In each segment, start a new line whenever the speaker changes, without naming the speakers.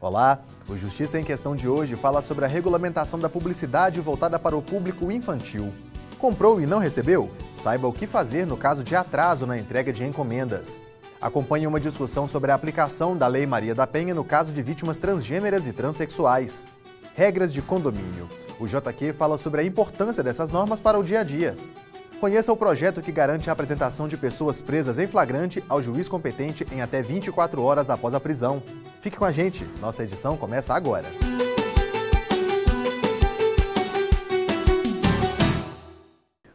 Olá, o Justiça em Questão de hoje fala sobre a regulamentação da publicidade voltada para o público infantil. Comprou e não recebeu? Saiba o que fazer no caso de atraso na entrega de encomendas. Acompanhe uma discussão sobre a aplicação da Lei Maria da Penha no caso de vítimas transgêneras e transexuais. Regras de condomínio. O JQ fala sobre a importância dessas normas para o dia a dia. Conheça o projeto que garante a apresentação de pessoas presas em flagrante ao juiz competente em até 24 horas após a prisão. Fique com a gente, nossa edição começa agora.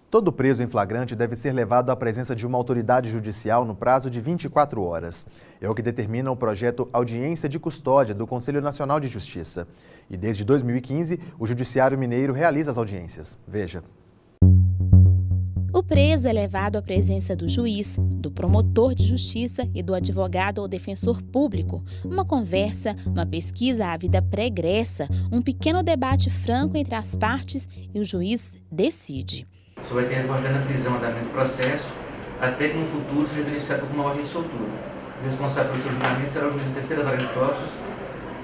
Todo preso em flagrante deve ser levado à presença de uma autoridade judicial no prazo de 24 horas. É o que determina o projeto Audiência de Custódia do Conselho Nacional de Justiça. E desde 2015, o Judiciário Mineiro realiza as audiências. Veja.
O preso é levado à presença do juiz, do promotor de justiça e do advogado ou defensor público. Uma conversa, uma pesquisa à vida pregressa, um pequeno debate franco entre as partes e o juiz decide.
Você vai ter aguardando a prisão, andamento do processo, até que no futuro seja beneficiado por uma ordem de soltura. O responsável pelo seu julgamento será o juiz de terceira vara de Tossos,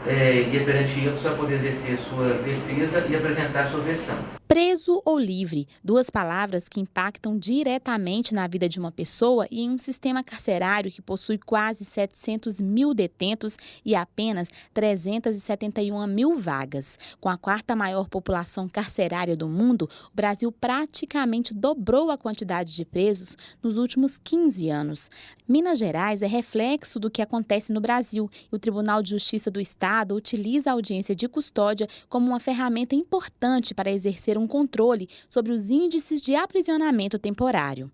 e é perante ele que você vai poder exercer a sua defesa e apresentar a sua versão.
Preso ou livre, duas palavras que impactam diretamente na vida de uma pessoa e em um sistema carcerário que possui quase 700 mil detentos e apenas 371 mil vagas. Com a quarta maior população carcerária do mundo, o Brasil praticamente dobrou a quantidade de presos nos últimos 15 anos. Minas Gerais é reflexo do que acontece no Brasil e o Tribunal de Justiça do Estado utiliza a audiência de custódia como uma ferramenta importante para exercer um controle sobre os índices de aprisionamento temporário.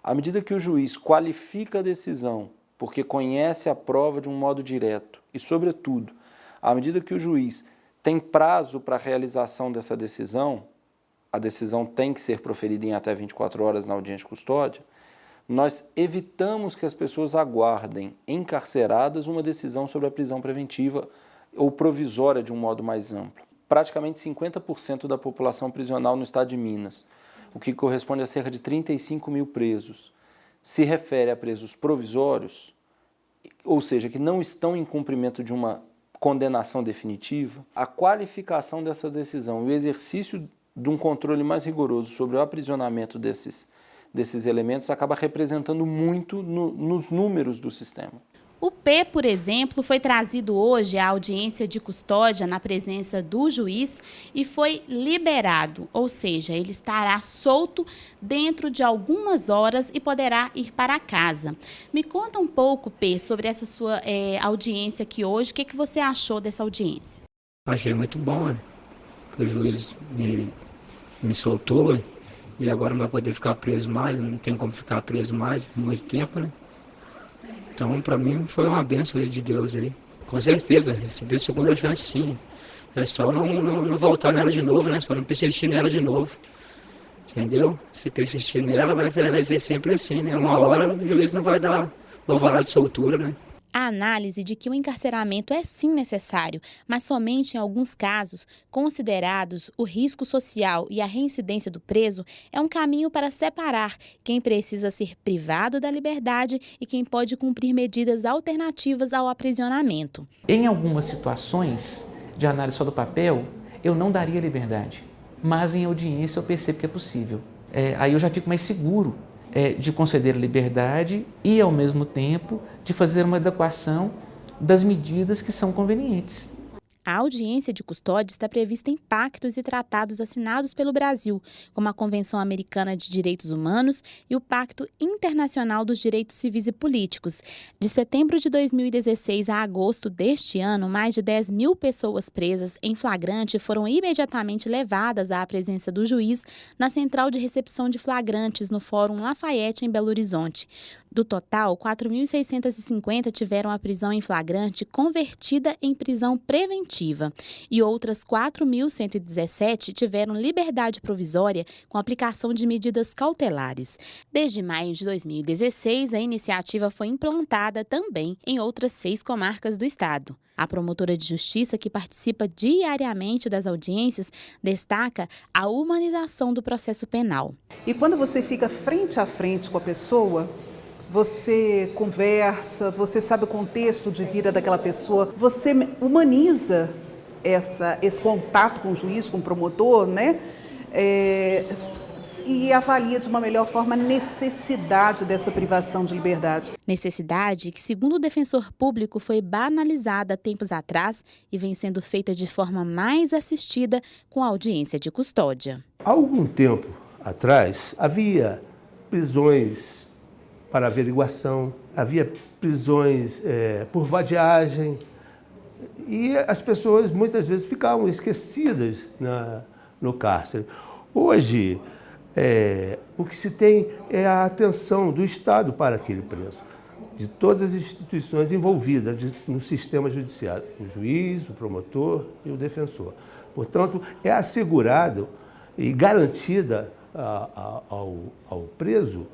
À medida que o juiz qualifica a decisão, porque conhece a prova de um modo direto, e, sobretudo, à medida que o juiz tem prazo para a realização dessa decisão, a decisão tem que ser proferida em até 24 horas na audiência de custódia, nós evitamos que as pessoas aguardem encarceradas uma decisão sobre a prisão preventiva ou provisória de um modo mais amplo. Praticamente 50% da população prisional no estado de Minas, o que corresponde a cerca de 35 mil presos, se refere a presos provisórios, ou seja, que não estão em cumprimento de uma condenação definitiva. A qualificação dessa decisão e o exercício de um controle mais rigoroso sobre o aprisionamento desses elementos acaba representando muito nos números do sistema.
O P, por exemplo, foi trazido hoje à audiência de custódia na presença do juiz e foi liberado, ou seja, ele estará solto dentro de algumas horas e poderá ir para casa. Me conta um pouco, P, sobre essa sua audiência aqui hoje. O que você achou dessa audiência?
Achei muito bom, que o juiz me soltou, e agora não vai poder ficar preso mais, não tem como ficar preso mais por muito tempo, né? Então, para mim, foi uma bênção de Deus aí. Com certeza, recebi a segunda chance, sim. É só não voltar nela de novo, né? Só não persistir nela de novo. Entendeu? Se persistir nela, vai ser sempre assim, né? Uma hora o juiz não vai dar o alvará de soltura, né?
A análise de que o encarceramento é sim necessário, mas somente em alguns casos, considerados o risco social e a reincidência do preso, é um caminho para separar quem precisa ser privado da liberdade e quem pode cumprir medidas alternativas ao aprisionamento.
Em algumas situações de análise só do papel, eu não daria liberdade, mas em audiência eu percebo que é possível. Aí eu já fico mais seguro de conceder liberdade e, ao mesmo tempo, de fazer uma adequação das medidas que são convenientes.
A audiência de custódia está prevista em pactos e tratados assinados pelo Brasil, como a Convenção Americana de Direitos Humanos e o Pacto Internacional dos Direitos Civis e Políticos. De setembro de 2016 a agosto deste ano, mais de 10 mil pessoas presas em flagrante foram imediatamente levadas à presença do juiz na Central de Recepção de Flagrantes, no Fórum Lafayette, em Belo Horizonte. Do total, 4.650 tiveram a prisão em flagrante convertida em prisão preventiva e outras 4.117 tiveram liberdade provisória com aplicação de medidas cautelares. Desde maio de 2016, a iniciativa foi implantada também em outras 6 comarcas do estado. A promotora de justiça, que participa diariamente das audiências, destaca a humanização do processo penal.
E quando você fica frente a frente com a pessoa, você conversa, você sabe o contexto de vida daquela pessoa, você humaniza esse contato com o juiz, com o promotor, né? E avalia de uma melhor forma a necessidade dessa privação de liberdade.
Necessidade que, segundo o defensor público, foi banalizada há tempos atrás e vem sendo feita de forma mais assistida com a audiência de custódia.
Há algum tempo atrás, havia prisões para averiguação, havia prisões por vadiagem e as pessoas muitas vezes ficavam esquecidas no cárcere. Hoje, o que se tem é a atenção do Estado para aquele preso, de todas as instituições envolvidas no sistema judiciário, o juiz, o promotor e o defensor. Portanto, é assegurado e garantida ao preso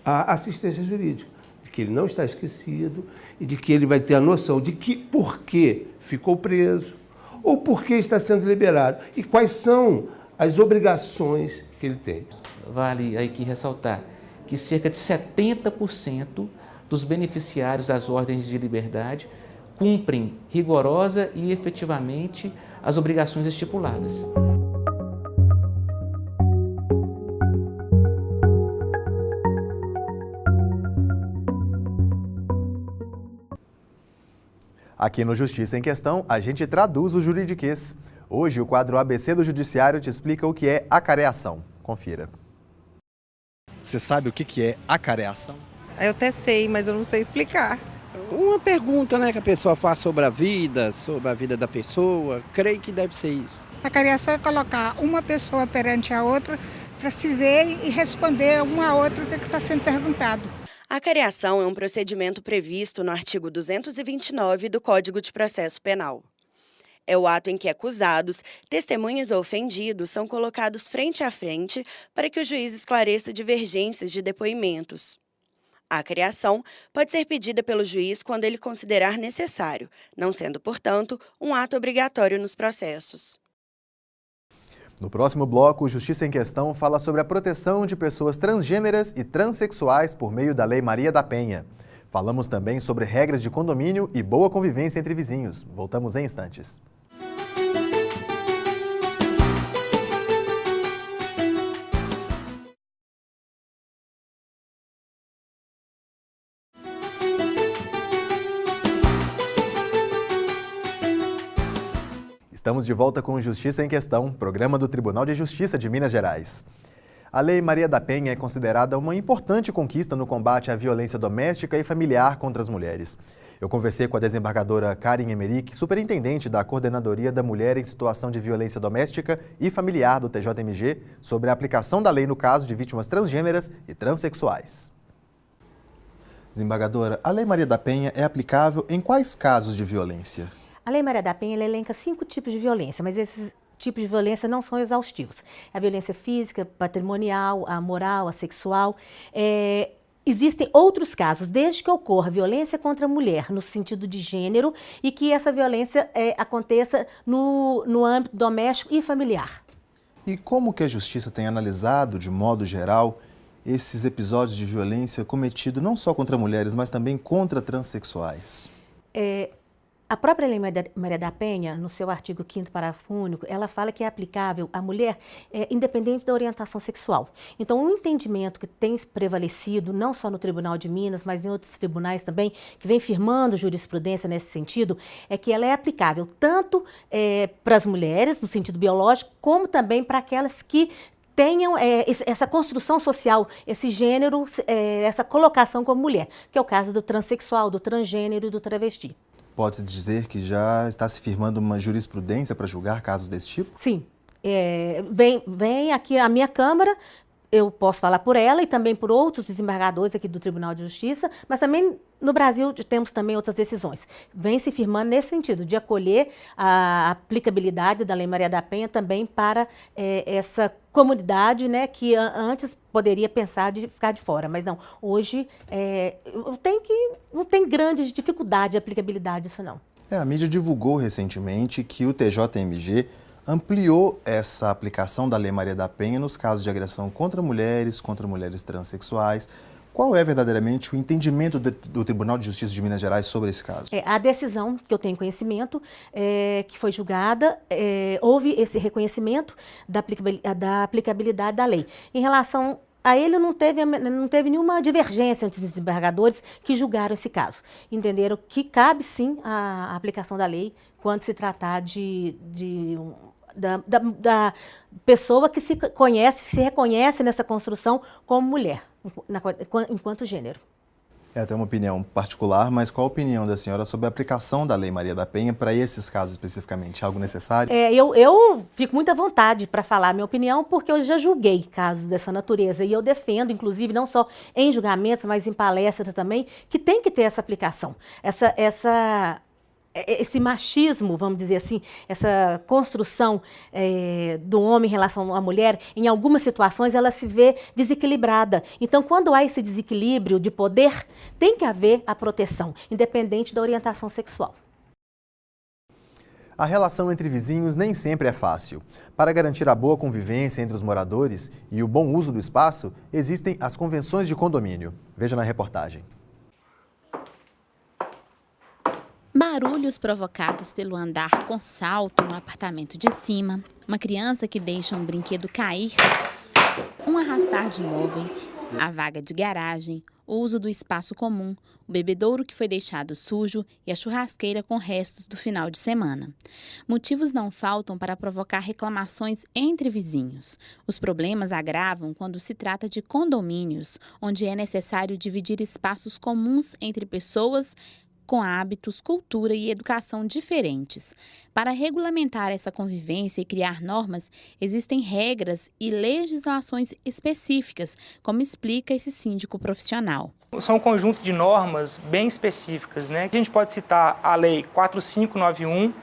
a assistência jurídica, de que ele não está esquecido e de que ele vai ter a noção de por que ficou preso ou por que está sendo liberado e quais são as obrigações que ele tem.
Vale aqui ressaltar que cerca de 70% dos beneficiários das ordens de liberdade cumprem rigorosa e efetivamente as obrigações estipuladas.
Aqui no Justiça em Questão, a gente traduz o juridiquês. Hoje, o quadro ABC do Judiciário te explica o que é acareação. Confira.
Você sabe o que é acareação?
Eu até sei, mas eu não sei explicar.
Uma pergunta, né, que a pessoa faz sobre a vida da pessoa, creio que deve ser isso.
A acareação é colocar uma pessoa perante a outra para se ver e responder uma a outra o que está sendo perguntado.
A acareação é um procedimento previsto no artigo 229 do Código de Processo Penal. É o ato em que acusados, testemunhas ou ofendidos são colocados frente a frente para que o juiz esclareça divergências de depoimentos. A acareação pode ser pedida pelo juiz quando ele considerar necessário, não sendo, portanto, um ato obrigatório nos processos.
No próximo bloco, o Justiça em Questão fala sobre a proteção de pessoas transgêneras e transexuais por meio da Lei Maria da Penha. Falamos também sobre regras de condomínio e boa convivência entre vizinhos. Voltamos em instantes. Estamos de volta com o Justiça em Questão, programa do Tribunal de Justiça de Minas Gerais. A Lei Maria da Penha é considerada uma importante conquista no combate à violência doméstica e familiar contra as mulheres. Eu conversei com a desembargadora Karen Emerick, superintendente da Coordenadoria da Mulher em Situação de Violência Doméstica e Familiar do TJMG, sobre a aplicação da lei no caso de vítimas transgêneras e transexuais. Desembargadora, a Lei Maria da Penha é aplicável em quais casos de violência?
A Lei Maria da Penha elenca 5 tipos de violência, mas esses tipos de violência não são exaustivos. A violência física, patrimonial, a moral, a sexual. Existem outros casos, desde que ocorra violência contra a mulher, no sentido de gênero, e que essa violência aconteça no âmbito doméstico e familiar.
E como que a Justiça tem analisado, de modo geral, esses episódios de violência cometidos não só contra mulheres, mas também contra transexuais?
A própria Lei Maria da Penha, no seu artigo 5º, parágrafo único, ela fala que é aplicável à mulher independente da orientação sexual. Então, um entendimento que tem prevalecido, não só no Tribunal de Minas, mas em outros tribunais também, que vem firmando jurisprudência nesse sentido, é que ela é aplicável tanto para as mulheres, no sentido biológico, como também para aquelas que tenham essa construção social, esse gênero, essa colocação como mulher, que é o caso do transexual, do transgênero e do travesti.
Pode-se dizer que já está se firmando uma jurisprudência para julgar casos desse tipo?
Sim. Vem aqui a minha Câmara, eu posso falar por ela e também por outros desembargadores aqui do Tribunal de Justiça, mas também no Brasil temos também outras decisões. Vem se firmando nesse sentido, de acolher a aplicabilidade da Lei Maria da Penha também para essa comunidade, né, que antes poderia pensar de ficar de fora, mas não. Hoje não tem grande dificuldade de aplicabilidade disso não.
A mídia divulgou recentemente que o TJMG ampliou essa aplicação da Lei Maria da Penha nos casos de agressão contra mulheres transexuais. Qual é verdadeiramente o entendimento do Tribunal de Justiça de Minas Gerais sobre esse caso?
A decisão que eu tenho conhecimento, que foi julgada, houve esse reconhecimento da aplicabilidade da lei. Em relação a ele, não teve nenhuma divergência entre os desembargadores que julgaram esse caso. Entenderam que cabe sim a aplicação da lei quando se tratar da pessoa que se reconhece nessa construção como mulher, enquanto gênero.
É até uma opinião particular, mas qual a opinião da senhora sobre a aplicação da Lei Maria da Penha para esses casos especificamente? Algo necessário?
Eu fico muito à vontade para falar a minha opinião, porque eu já julguei casos dessa natureza e eu defendo, inclusive, não só em julgamentos, mas em palestras também, que tem que ter essa aplicação. Esse machismo, vamos dizer assim, essa construção do homem em relação à mulher, em algumas situações ela se vê desequilibrada. Então, quando há esse desequilíbrio de poder, tem que haver a proteção, independente da orientação sexual.
A relação entre vizinhos nem sempre é fácil. Para garantir a boa convivência entre os moradores e o bom uso do espaço, existem as convenções de condomínio. Veja na reportagem.
Barulhos provocados pelo andar com salto no apartamento de cima, uma criança que deixa um brinquedo cair, um arrastar de móveis, a vaga de garagem, o uso do espaço comum, o bebedouro que foi deixado sujo e a churrasqueira com restos do final de semana. Motivos não faltam para provocar reclamações entre vizinhos. Os problemas agravam quando se trata de condomínios, onde é necessário dividir espaços comuns entre pessoas com hábitos, cultura e educação diferentes. Para regulamentar essa convivência e criar normas, existem regras e legislações específicas, como explica esse síndico profissional.
São um conjunto de normas bem específicas, né? A gente pode citar a Lei 4591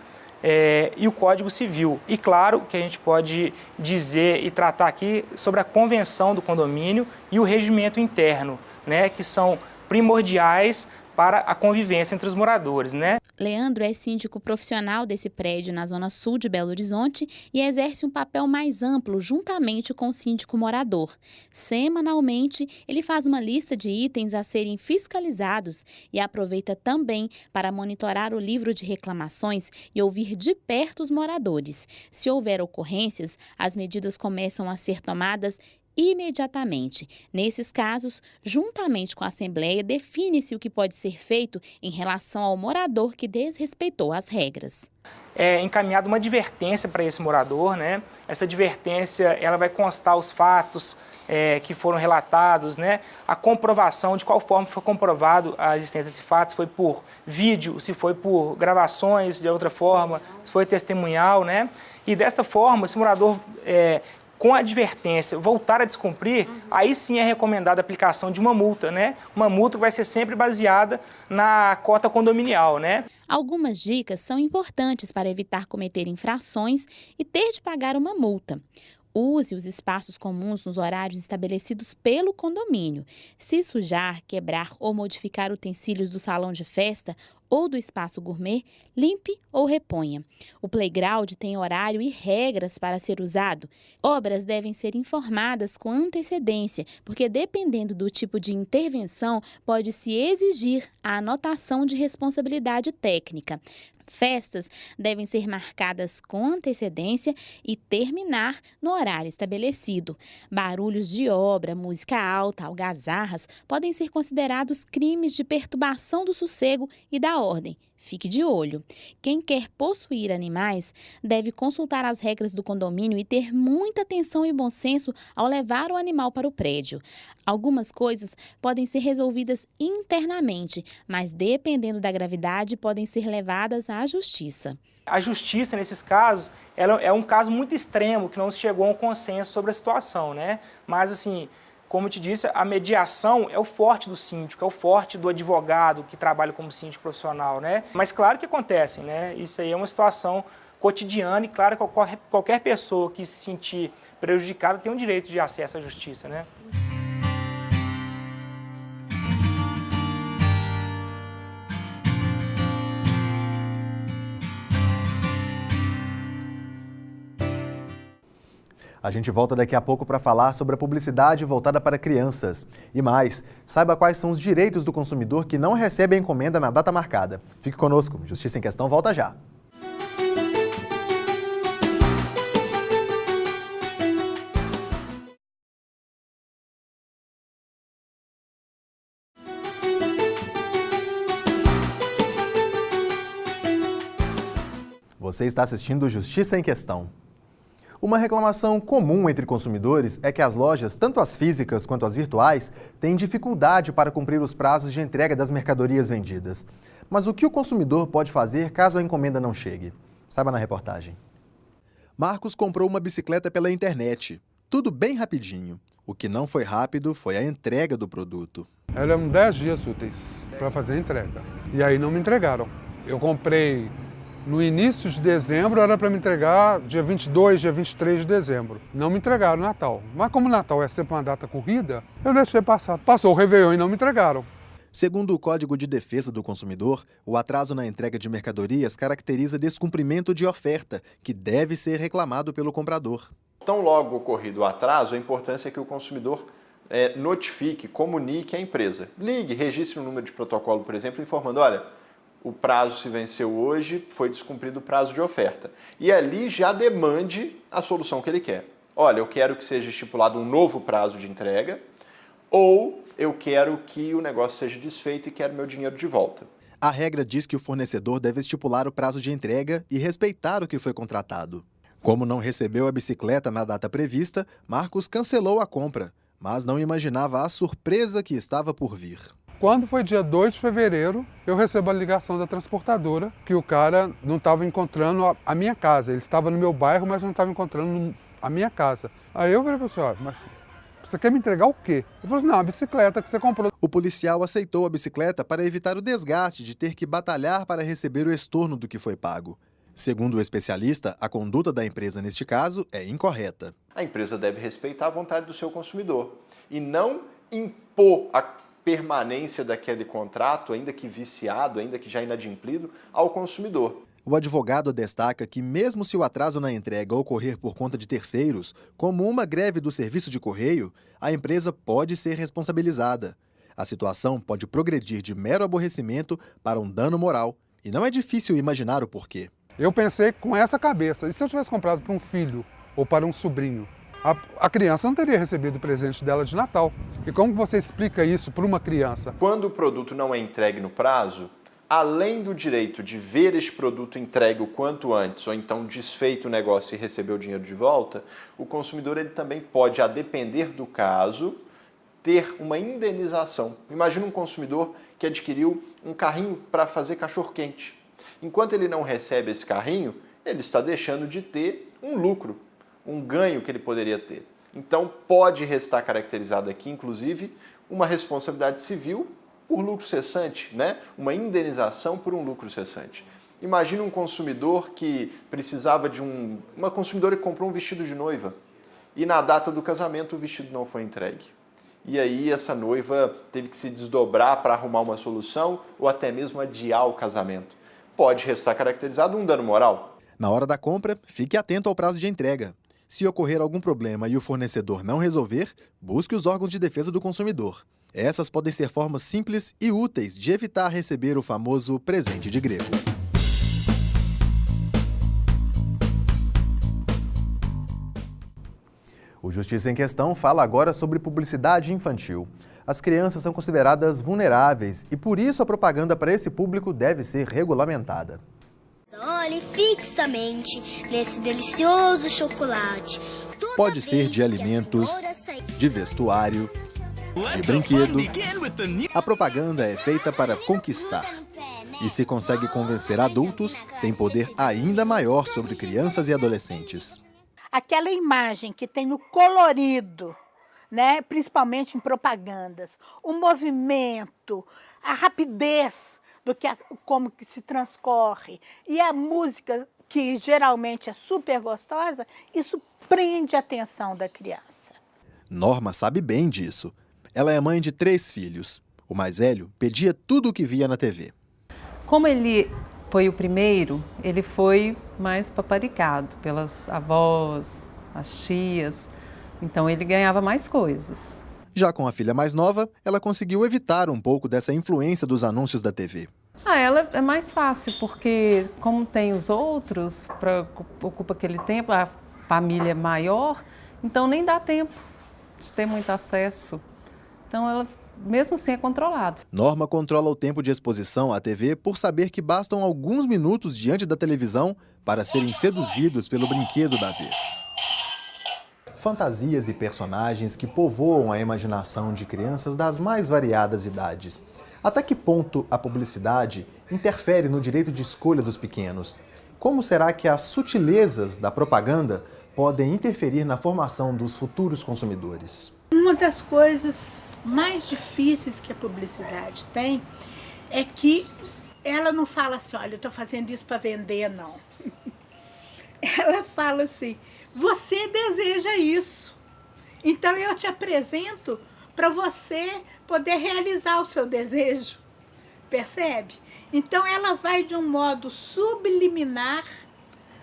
e o Código Civil. E claro que a gente pode dizer e tratar aqui sobre a Convenção do Condomínio e o Regimento Interno, né? Que são primordiais para a convivência entre os moradores, né?
Leandro é síndico profissional desse prédio na zona sul de Belo Horizonte e exerce um papel mais amplo juntamente com o síndico morador. Semanalmente, ele faz uma lista de itens a serem fiscalizados e aproveita também para monitorar o livro de reclamações e ouvir de perto os moradores. Se houver ocorrências, as medidas começam a ser tomadas imediatamente. Nesses casos, juntamente com a Assembleia, define-se o que pode ser feito em relação ao morador que desrespeitou as regras.
É encaminhada uma advertência para esse morador, né? Essa advertência ela vai constar os fatos que foram relatados, né? A comprovação de qual forma foi comprovado a existência desse fato, se foi por vídeo, se foi por gravações de outra forma, se foi testemunhal, né? E desta forma, esse morador com a advertência voltar a descumprir, aí sim é recomendada a aplicação de uma multa, né? Uma multa que vai ser sempre baseada na cota condominial, né?
Algumas dicas são importantes para evitar cometer infrações e ter de pagar uma multa. Use os espaços comuns nos horários estabelecidos pelo condomínio. Se sujar, quebrar ou modificar utensílios do salão de festa ou do espaço gourmet, limpe ou reponha. O playground tem horário e regras para ser usado. Obras devem ser informadas com antecedência, porque dependendo do tipo de intervenção, pode-se exigir a anotação de responsabilidade técnica. Festas devem ser marcadas com antecedência e terminar no horário estabelecido. Barulhos de obra, música alta, algazarras podem ser considerados crimes de perturbação do sossego e da ordem. Fique de olho. Quem quer possuir animais deve consultar as regras do condomínio e ter muita atenção e bom senso ao levar o animal para o prédio. Algumas coisas podem ser resolvidas internamente, mas dependendo da gravidade podem ser levadas à justiça.
A justiça, nesses casos, ela é um caso muito extremo, que não se chegou a um consenso sobre a situação, né? Mas, assim, como eu te disse, a mediação é o forte do síndico, é o forte do advogado que trabalha como síndico profissional, né? Mas claro que acontece, né? Isso aí é uma situação cotidiana e claro que qualquer pessoa que se sentir prejudicada tem o direito de acesso à justiça, né?
A gente volta daqui a pouco para falar sobre a publicidade voltada para crianças. E mais, saiba quais são os direitos do consumidor que não recebe a encomenda na data marcada. Fique conosco, Justiça em Questão volta já. Você está assistindo Justiça em Questão. Uma reclamação comum entre consumidores é que as lojas, tanto as físicas quanto as virtuais, têm dificuldade para cumprir os prazos de entrega das mercadorias vendidas. Mas o que o consumidor pode fazer caso a encomenda não chegue? Saiba na reportagem. Marcos comprou uma bicicleta pela internet. Tudo bem rapidinho. O que não foi rápido foi a entrega do produto.
Eram 10 dias úteis para fazer a entrega. E aí não me entregaram. Eu comprei no início de dezembro, era para me entregar dia 22, dia 23 de dezembro. Não me entregaram no Natal. Mas como o Natal é sempre uma data corrida, eu deixei passar. Passou o Réveillon e não me entregaram.
Segundo o Código de Defesa do Consumidor, o atraso na entrega de mercadorias caracteriza descumprimento de oferta, que deve ser reclamado pelo comprador.
Tão logo ocorrido o atraso, a importância é que o consumidor notifique, comunique a empresa. Ligue, registre um número de protocolo, por exemplo, informando, olha, o prazo se venceu hoje, foi descumprido o prazo de oferta. E ali já demande a solução que ele quer. Olha, eu quero que seja estipulado um novo prazo de entrega, ou eu quero que o negócio seja desfeito e quero meu dinheiro de volta.
A regra diz que o fornecedor deve estipular o prazo de entrega e respeitar o que foi contratado. Como não recebeu a bicicleta na data prevista, Marcos cancelou a compra, mas não imaginava a surpresa que estava por vir.
Quando foi dia 2 de fevereiro, eu recebo a ligação da transportadora que o cara não estava encontrando a minha casa. Ele estava no meu bairro, mas não estava encontrando a minha casa. Aí eu falei para o senhor, mas você quer me entregar o quê? Ele falou assim, não, a bicicleta que você comprou.
O policial aceitou a bicicleta para evitar o desgaste de ter que batalhar para receber o estorno do que foi pago. Segundo o especialista, a conduta da empresa neste caso é incorreta.
A empresa deve respeitar a vontade do seu consumidor e não impor a permanência daquele contrato, ainda que viciado, ainda que já inadimplido, ao consumidor.
O advogado destaca que mesmo se o atraso na entrega ocorrer por conta de terceiros, como uma greve do serviço de correio, a empresa pode ser responsabilizada. A situação pode progredir de mero aborrecimento para um dano moral, e não é difícil imaginar o porquê.
Eu pensei com essa cabeça, e se eu tivesse comprado para um filho ou para um sobrinho? A criança não teria recebido o presente dela de Natal. E como você explica isso para uma criança?
Quando o produto não é entregue no prazo, além do direito de ver esse produto entregue o quanto antes, ou então desfeito o negócio e receber o dinheiro de volta, o consumidor ele também pode, a depender do caso, ter uma indenização. Imagina um consumidor que adquiriu um carrinho para fazer cachorro-quente. Enquanto ele não recebe esse carrinho, ele está deixando de ter um lucro, um ganho que ele poderia ter. Então, pode restar caracterizado aqui, inclusive, uma responsabilidade civil por lucro cessante, né? Uma indenização por um lucro cessante. Imagina um consumidor que precisava de uma consumidora que comprou um vestido de noiva e na data do casamento o vestido não foi entregue. E aí essa noiva teve que se desdobrar para arrumar uma solução ou até mesmo adiar o casamento. Pode restar caracterizado um dano moral.
Na hora da compra, fique atento ao prazo de entrega. Se ocorrer algum problema e o fornecedor não resolver, busque os órgãos de defesa do consumidor. Essas podem ser formas simples e úteis de evitar receber o famoso presente de grego. O Justiça em Questão fala agora sobre publicidade infantil. As crianças são consideradas vulneráveis e por isso a propaganda para esse público deve ser regulamentada.
Olhe fixamente nesse delicioso chocolate.
Pode ser de alimentos, de vestuário, de brinquedo. A propaganda é feita para conquistar. E se consegue convencer adultos, tem poder ainda maior sobre crianças e adolescentes.
Aquela imagem que tem o colorido, né, principalmente em propagandas, o movimento, a rapidez como que se transcorre e a música, que geralmente é super gostosa, isso prende a atenção da criança.
Norma sabe bem disso. Ela é mãe de 3 filhos. O mais velho pedia tudo o que via na TV.
Como ele foi o primeiro, ele foi mais paparicado pelas avós, as tias. Então ele ganhava mais coisas.
Já com a filha mais nova, ela conseguiu evitar um pouco dessa influência dos anúncios da TV.
Ela é mais fácil, porque como tem os outros, ocupa aquele tempo, a família é maior, então nem dá tempo de ter muito acesso. Então ela, mesmo assim, é controlado.
Norma controla o tempo de exposição à TV por saber que bastam alguns minutos diante da televisão para serem seduzidos pelo brinquedo da vez. Fantasias e personagens que povoam a imaginação de crianças das mais variadas idades. Até que ponto a publicidade interfere no direito de escolha dos pequenos? Como será que as sutilezas da propaganda podem interferir na formação dos futuros consumidores?
Uma das coisas mais difíceis que a publicidade tem é que ela não fala assim, olha, eu estou fazendo isso para vender, não. Ela fala assim, você deseja isso, então eu te apresento para você poder realizar o seu desejo, percebe? Então ela vai de um modo subliminar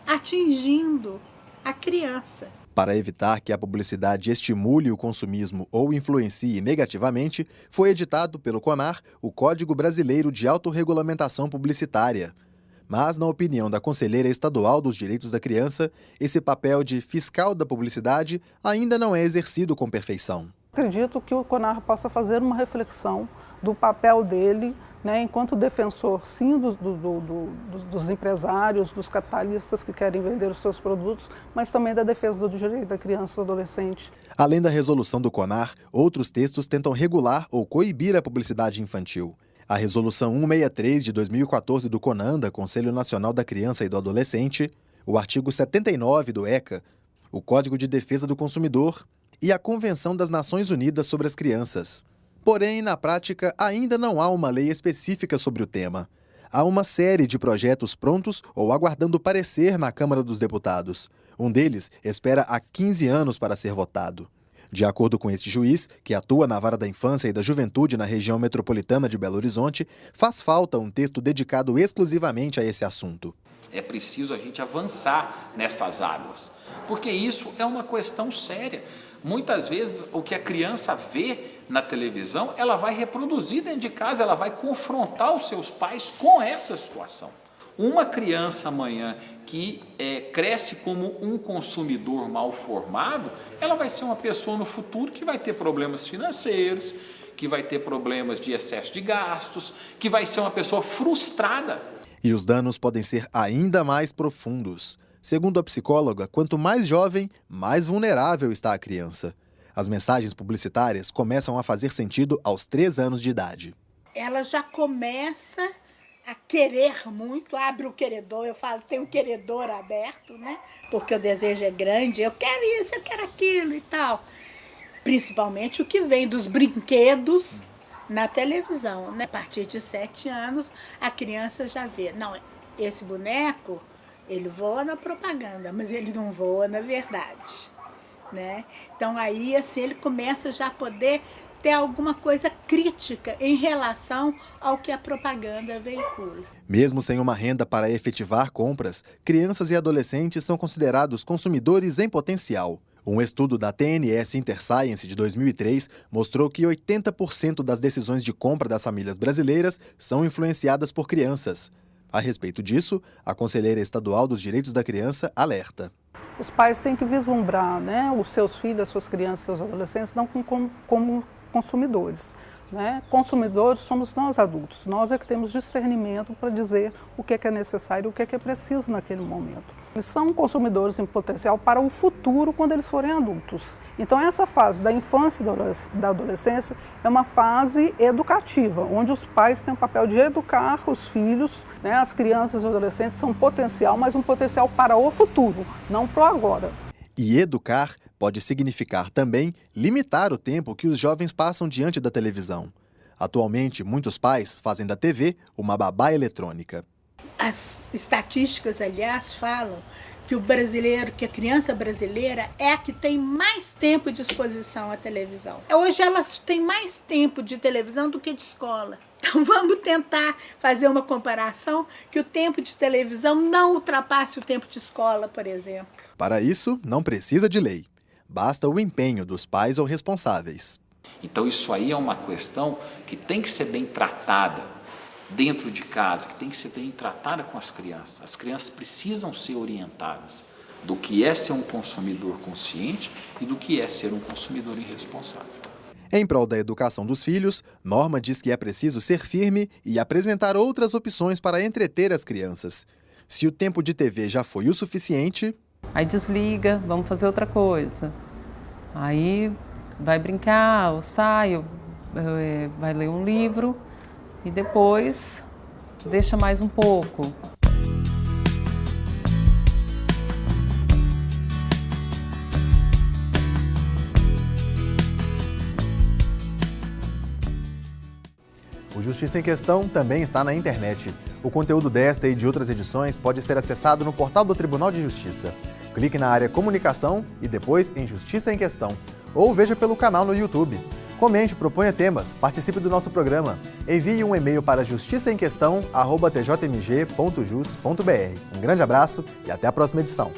atingindo a criança.
Para evitar que a publicidade estimule o consumismo ou influencie negativamente, foi editado pelo CONAR o Código Brasileiro de Autorregulamentação Publicitária. Mas, na opinião da Conselheira Estadual dos Direitos da Criança, esse papel de fiscal da publicidade ainda não é exercido com perfeição.
Acredito que o CONAR possa fazer uma reflexão do papel dele, enquanto defensor, sim, dos empresários, dos capitalistas que querem vender os seus produtos, mas também da defesa do direito da criança e do adolescente.
Além da resolução do CONAR, outros textos tentam regular ou coibir a publicidade infantil. A Resolução 163 de 2014 do CONANDA, Conselho Nacional da Criança e do Adolescente, o artigo 79 do ECA, o Código de Defesa do Consumidor e a Convenção das Nações Unidas sobre as Crianças. Porém, na prática, ainda não há uma lei específica sobre o tema. Há uma série de projetos prontos ou aguardando parecer na Câmara dos Deputados. Um deles espera há 15 anos para ser votado. De acordo com este juiz, que atua na Vara da Infância e da Juventude na região metropolitana de Belo Horizonte, faz falta um texto dedicado exclusivamente a esse assunto.
É preciso a gente avançar nessas águas, porque isso é uma questão séria. Muitas vezes o que a criança vê na televisão, ela vai reproduzir dentro de casa, ela vai confrontar os seus pais com essa situação. Uma criança amanhã que cresce como um consumidor mal formado, ela vai ser uma pessoa no futuro que vai ter problemas financeiros, que vai ter problemas de excesso de gastos, que vai ser uma pessoa frustrada.
E os danos podem ser ainda mais profundos. Segundo a psicóloga, quanto mais jovem, mais vulnerável está a criança. As mensagens publicitárias começam a fazer sentido aos 3 anos de idade.
Ela já começa a querer muito, abre o queredor, eu falo, tem um queredor aberto, porque o desejo é grande, eu quero isso, eu quero aquilo e tal. Principalmente o que vem dos brinquedos na televisão, A partir de 7 anos, a criança já vê, não, esse boneco, ele voa na propaganda, mas ele não voa na verdade, Então aí, assim, ele começa já a poder ter alguma coisa crítica em relação ao que a propaganda veicula.
Mesmo sem uma renda para efetivar compras, crianças e adolescentes são considerados consumidores em potencial. Um estudo da TNS Interscience de 2003 mostrou que 80% das decisões de compra das famílias brasileiras são influenciadas por crianças. A respeito disso, a Conselheira Estadual dos Direitos da Criança alerta.
Os pais têm que vislumbrar os seus filhos, as suas crianças, seus adolescentes, não como consumidores. Consumidores somos nós adultos, nós é que temos discernimento para dizer o que é necessário e o que é preciso naquele momento. Eles são consumidores em potencial para o futuro quando eles forem adultos. Então essa fase da infância e da adolescência é uma fase educativa, onde os pais têm o papel de educar os filhos, as crianças e adolescentes são potencial, mas um potencial para o futuro, não para o agora.
E educar pode significar também limitar o tempo que os jovens passam diante da televisão. Atualmente, muitos pais fazem da TV uma babá eletrônica.
As estatísticas, aliás, falam que o brasileiro, que a criança brasileira é a que tem mais tempo de exposição à televisão. Hoje elas têm mais tempo de televisão do que de escola. Então vamos tentar fazer uma comparação que o tempo de televisão não ultrapasse o tempo de escola, por exemplo.
Para isso, não precisa de lei. Basta o empenho dos pais ou responsáveis.
Então isso aí é uma questão que tem que ser bem tratada dentro de casa, que tem que ser bem tratada com as crianças. As crianças precisam ser orientadas do que é ser um consumidor consciente e do que é ser um consumidor irresponsável.
Em prol da educação dos filhos, Norma diz que é preciso ser firme e apresentar outras opções para entreter as crianças. Se o tempo de TV já foi o suficiente...
Aí desliga, vamos fazer outra coisa. Aí vai brincar, ou sai, vai ler um livro e depois deixa mais um pouco.
O Justiça em Questão também está na internet. O conteúdo desta e de outras edições pode ser acessado no portal do Tribunal de Justiça. Clique na área Comunicação e depois em Justiça em Questão. Ou veja pelo canal no YouTube. Comente, proponha temas, participe do nosso programa. Envie um e-mail para justiçaemquestão@tjmg.jus.br. Um grande abraço e até a próxima edição.